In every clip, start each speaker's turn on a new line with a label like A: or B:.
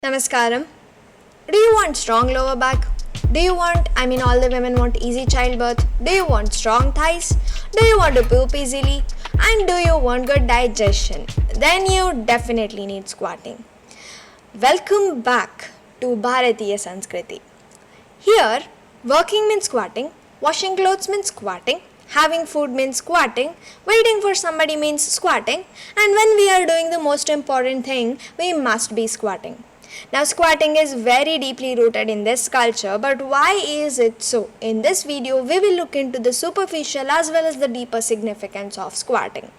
A: Namaskaram. Do you want strong lower back? All the women want easy childbirth? Do you want strong thighs? Do you want to poop easily? And do you want good digestion? Then you definitely need squatting. Welcome back to Bharatiya Sanskriti. Here, working means squatting, washing clothes means squatting, having food means squatting, waiting for somebody means squatting, and when we are doing the most important thing, we must be squatting. Now, squatting is very deeply rooted in this culture, but why is it so? In this video, we will look into the superficial as well as the deeper significance of squatting.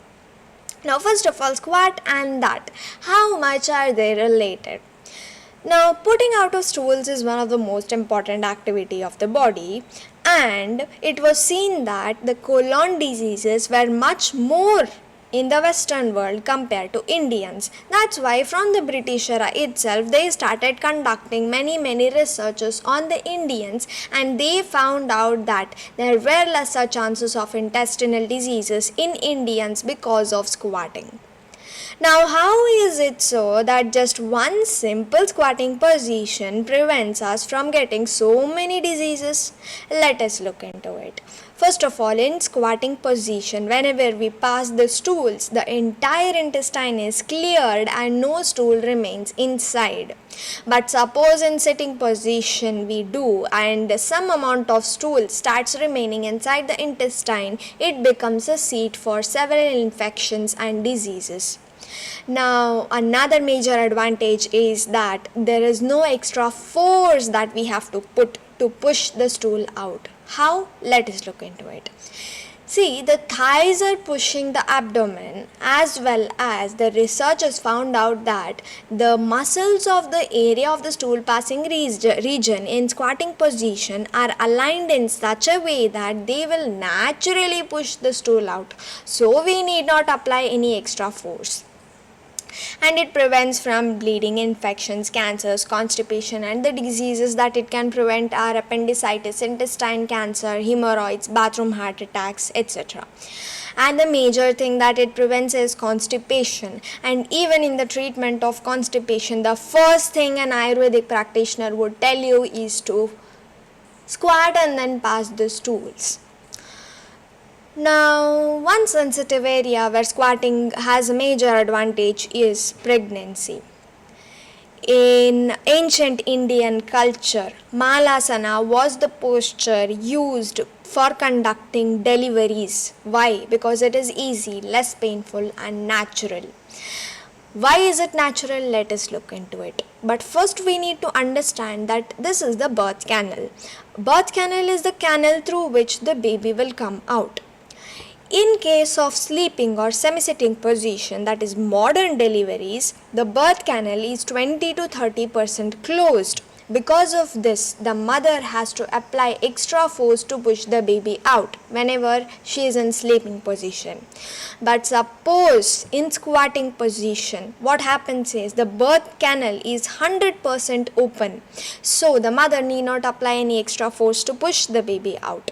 A: Now, first of all, squat and that. How much are they related? Now, putting out of stools is one of the most important activity of the body, and it was seen that the colon diseases were much more in the Western world compared to Indians. That's why from the British era itself they started conducting many researches on the Indians, and they found out that there were lesser chances of intestinal diseases in Indians because of squatting. Now, how is it so that just one simple squatting position prevents us from getting so many diseases? Let us look into it. First of all, in squatting position, whenever we pass the stools, the entire intestine is cleared and no stool remains inside. But suppose in sitting position we do and some amount of stool starts remaining inside the intestine, it becomes a seat for several infections and diseases. Now, another major advantage is that there is no extra force that we have to put to push the stool out. How? Let us look into it. See, the thighs are pushing the abdomen, as well as the researchers found out that the muscles of the area of the stool passing region in squatting position are aligned in such a way that they will naturally push the stool out. So, we need not apply any extra force. And it prevents from bleeding, infections, cancers, constipation, and the diseases that it can prevent are appendicitis, intestine cancer, hemorrhoids, bathroom heart attacks, etc. And the major thing that it prevents is constipation. And even in the treatment of constipation, the first thing an Ayurvedic practitioner would tell you is to squat and then pass the stools. Now, one sensitive area where squatting has a major advantage is pregnancy. In ancient Indian culture, Malasana was the posture used for conducting deliveries. Why? Because it is easy, less painful, and natural. Why is it natural? Let us look into it. But first we need to understand that this is the birth canal. Birth canal is the canal through which the baby will come out. In case of sleeping or semi-sitting position, that is modern deliveries, the birth canal is 20 to 30% closed. Because of this, the mother has to apply extra force to push the baby out whenever she is in sleeping position. But suppose in squatting position, what happens is the birth canal is 100% open. So the mother need not apply any extra force to push the baby out.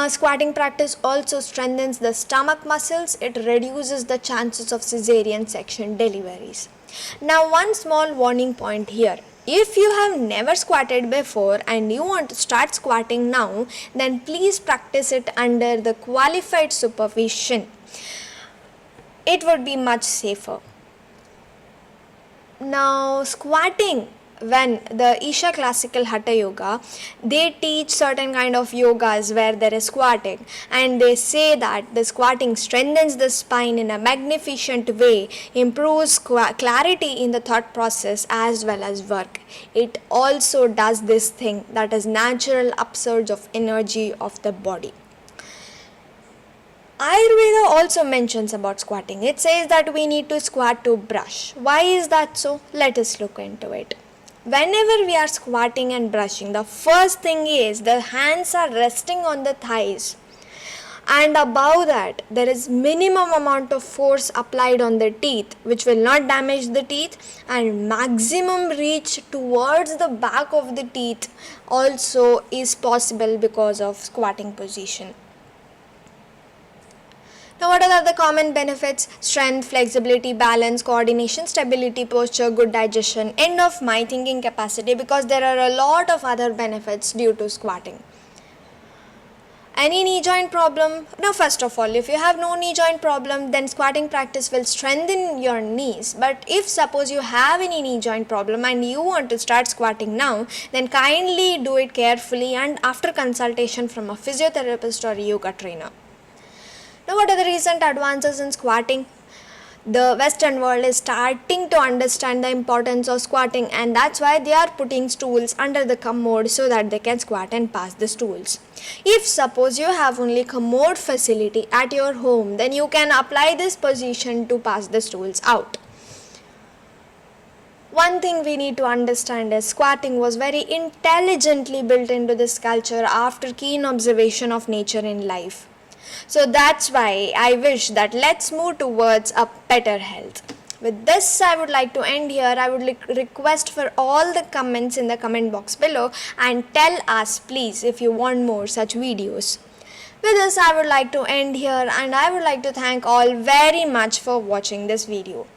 A: Squatting practice also strengthens the stomach muscles. It reduces the chances of cesarean section deliveries. Now, one small warning point here. If you have never squatted before and you want to start squatting now, then please practice it under the qualified supervision. It would be much safer. Now, squatting, when the Isha classical Hatha yoga, they teach certain kind of yogas where there is squatting, and they say that the squatting strengthens the spine in a magnificent way, improves clarity in the thought process as well as work. It also does this thing, that is natural upsurge of energy of the body. Ayurveda also mentions about squatting. It says that we need to squat to brush. Why is that so? Let us look into it. Whenever we are squatting and brushing, the first thing is the hands are resting on the thighs, and above that there is minimum amount of force applied on the teeth, which will not damage the teeth, and maximum reach towards the back of the teeth also is possible because of squatting position. Now, what are the common benefits? Strength, flexibility, balance, coordination, stability, posture, good digestion. End of my thinking capacity, because there are a lot of other benefits due to squatting. Any knee joint problem? Now, first of all, if you have no knee joint problem, then squatting practice will strengthen your knees. But if suppose you have any knee joint problem and you want to start squatting now, then kindly do it carefully and after consultation from a physiotherapist or yoga trainer. Now, what are the recent advances in squatting? The Western world is starting to understand the importance of squatting, and that's why they are putting stools under the commode so that they can squat and pass the stools. If suppose you have only commode facility at your home, then you can apply this position to pass the stools out. One thing we need to understand is squatting was very intelligently built into this culture after keen observation of nature in life. So that's why I wish that let's move towards a better health. With this, I would like to end here. I would request for all the comments in the comment box below and tell us please if you want more such videos. With this, I would like to end here and I would like to thank all very much for watching this video.